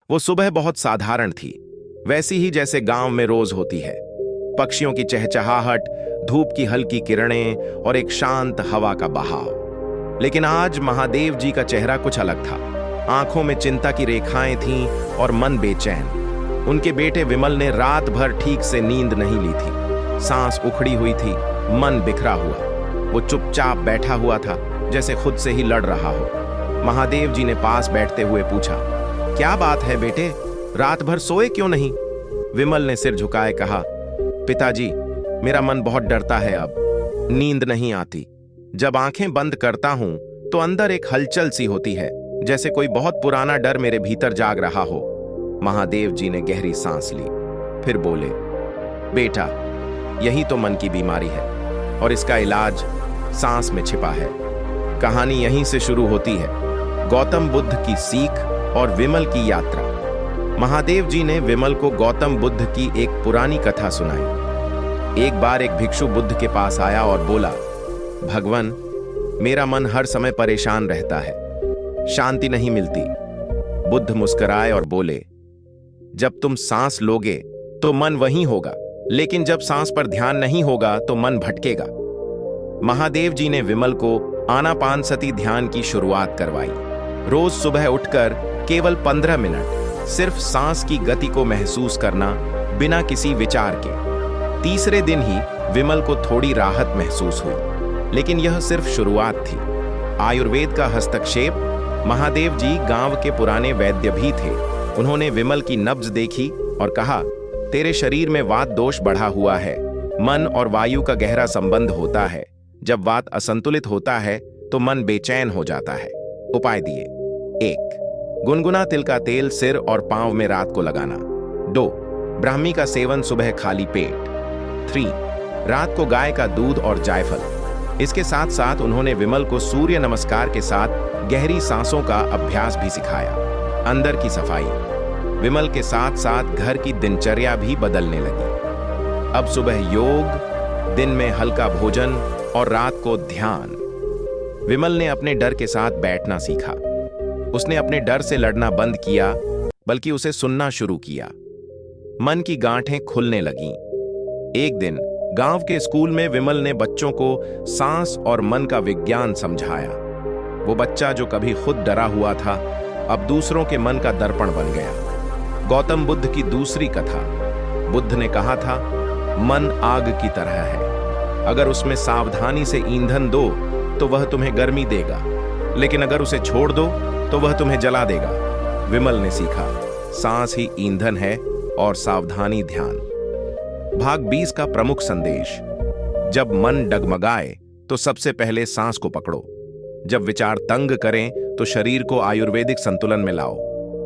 वो सुबह बहुत साधारण थी, वैसी ही जैसे गांव में रोज होती है। पक्षियों की चहचहाहट, धूप की हल्की किरणें और एक शांत हवा का बहाव। लेकिन आज महादेव जी का चेहरा कुछ अलग था। आंखों में चिंता की रेखाएं थीं और मन बेचैन। उनके बेटे विमल ने रात भर ठीक से नींद नहीं ली थी। सांस उखड़ी हुई थी, मन बिखरा हुआ। वो चुपचाप बैठा हुआ था, जैसे खुद से ही लड़ रहा हो। महादेव जी ने पास बैठते हुए पूछा, क्या बात है बेटे, रात भर सोए क्यों नहीं? विमल ने सिर झुकाए कहा, पिताजी, मेरा मन बहुत डरता है, अब नींद नहीं आती। जब आंखें बंद करता हूं तो अंदर एक हलचल सी होती है, जैसे कोई बहुत पुराना डर मेरे भीतर जाग रहा हो। महादेव जी ने गहरी सांस ली, फिर बोले, बेटा, यही तो मन की बीमारी है और इसका इलाज सांस में छिपा है। कहानी यहीं से शुरू होती है, गौतम बुद्ध की सीख और विमल की यात्रा। महादेव जी ने विमल को गौतम बुद्ध की एक पुरानी कथा सुनाई। एक बार एक भिक्षु बुद्ध के पास आया और बोला, भगवान, मेरा मन हर समय परेशान रहता है, शांति नहीं मिलती। बुद्ध मुस्कुराए और बोले, जब तुम सांस लोगे तो मन वहीं होगा, लेकिन जब सांस पर ध्यान नहीं होगा तो मन भटकेगा। महादेव जी ने विमल को आनापानसती ध्यान की शुरुआत करवाई। रोज सुबह उठकर केवल 15 मिनट सिर्फ सांस की गति को महसूस करना, बिना किसी विचार के। तीसरे दिन ही विमल को थोड़ी राहत महसूस हुई, लेकिन यह सिर्फ शुरुआत थी। आयुर्वेद का हस्तक्षेप। महादेव जी गांव के पुराने वैद्य भी थे। उन्होंने विमल की नब्ज देखी और कहा, तेरे शरीर में वात दोष बढ़ा हुआ है। मन और वायु का गहरा संबंध होता है। जब वात असंतुलित होता है तो मन बेचैन हो जाता है। उपाय दिए, 1. गुनगुना तिल का तेल सिर और पांव में रात को लगाना। 2. ब्राह्मी का सेवन सुबह खाली पेट। 3. रात को गाय का दूध और जायफल। इसके साथ साथ उन्होंने विमल को सूर्य नमस्कार के साथ गहरी सांसों का अभ्यास भी सिखाया। अंदर की सफाई। विमल के साथ साथ घर की दिनचर्या भी बदलने लगी। अब सुबह योग, दिन में हल्का भोजन और रात को ध्यान। विमल ने अपने डर के साथ बैठना सीखा। उसने अपने डर से लड़ना बंद किया, बल्कि उसे सुनना शुरू किया। मन की गांठें खुलने लगीं। एक दिन गांव के स्कूल में विमल ने बच्चों को सांस और मन का विज्ञान समझाया। वो बच्चा जो कभी खुद डरा हुआ था, अब दूसरों के मन का दर्पण बन गया। गौतम बुद्ध की दूसरी कथा। बुद्ध ने कहा था, मन आग की तरह है, अगर उसमें सावधानी से ईंधन दो तो वह तुम्हें गर्मी देगा, लेकिन अगर उसे छोड़ दो तो वह तुम्हें जला देगा। विमल ने सीखा, सांस ही ईंधन है और सावधानी ध्यान। भाग 20 का प्रमुख संदेश। जब मन डगमगाए तो सबसे पहले सांस को पकड़ो। जब विचार तंग करें तो शरीर को आयुर्वेदिक संतुलन में लाओ।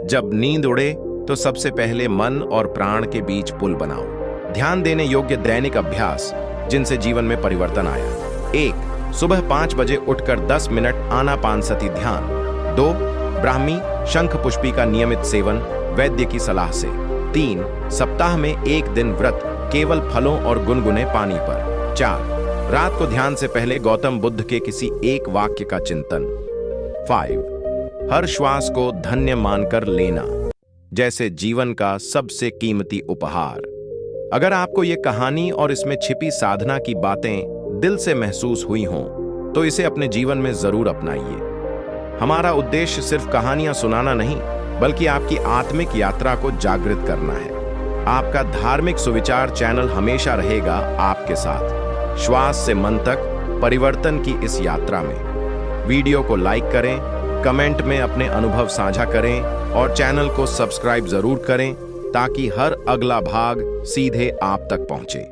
जब नींद उड़े तो सबसे पहले मन और प्राण के बीच पुल बनाओ। ध्यान देने योग्य दैनिक अभ्यास जिनसे जीवन में परिवर्तन आया। 1. सुबह 5 बजे उठकर 10 मिनट आनापानसती ध्यान। 2. ब्राह्मी शंख पुष्पी का नियमित सेवन वैद्य की सलाह से। 3. सप्ताह में 1 दिन व्रत, केवल फलों और गुनगुने पानी पर। 4. रात को ध्यान से पहले गौतम बुद्ध के किसी एक वाक्य का चिंतन। 5. हर श्वास को धन्य मानकर लेना, जैसे जीवन का सबसे कीमती उपहार। अगर आपको ये कहानी और इसमें छिपी साधना की बातें दिल से महसूस हुई हों, तो इसे अपने जीवन में जरूर अपनाइए। हमारा उद्देश्य सिर्फ कहानियां सुनाना नहीं, बल्कि आपकी आत्मिक यात्रा को जागृत करना है। आपका धार्मिक सुविचार चैनल हमेशा रहेगा आपके साथ, श्वास से मन तक परिवर्तन की इस यात्रा में। वीडियो को लाइक करें, कमेंट में अपने अनुभव साझा करें और चैनल को सब्सक्राइब जरूर करें, ताकि हर अगला भाग सीधे आप तक पहुंचे।